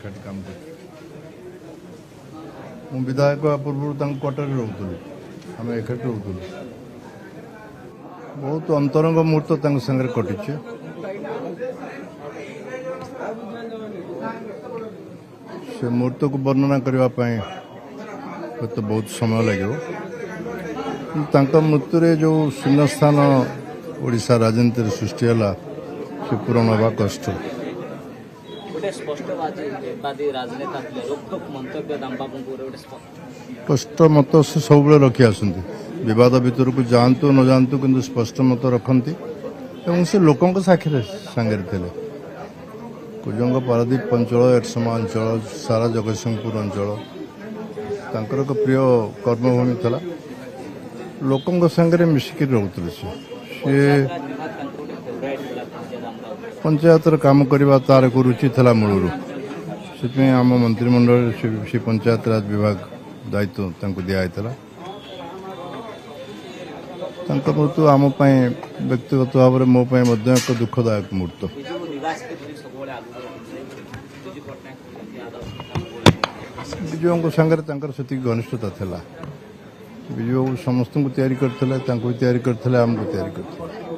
एकाठी काम कर विधायक पूर्व क्वार्टर रोलु आम एकाठी रोलु बहुत अंतरंग मुहूर्त सागर कटी से मुहूर्त को वर्णना करने तो बहुत समय लगे मृत्यु जो शून्य स्थान ओडिशा राजनीति सृष्टि है से पूरण हवा कष्ट स्पष्ट मत से सब रखी आसती विवाद भीतर को जातु न जातु कि स्पष्ट मत रखती से लोकों साक्षी सांगे थे कुजंग पारादीप अंचल एरसमा अंचल सारा जगतसिंहपुर अंचल तांकर एक प्रिय कर्मभूमि था लोकों सांगे मिसिक रोते सी पंचायत काम करवा तार एक रुचि था मूलर से आम मंत्रिमंडल से पंचायत राज विभाग दायित्व दिखाई मृत्यु आम व्यक्तिगत भाव में मो एक दुखदायक मुहूर्त विजय सांगे से घनिष्ठता था विजय समस्त को तैयारी करते आमको तैयारी करते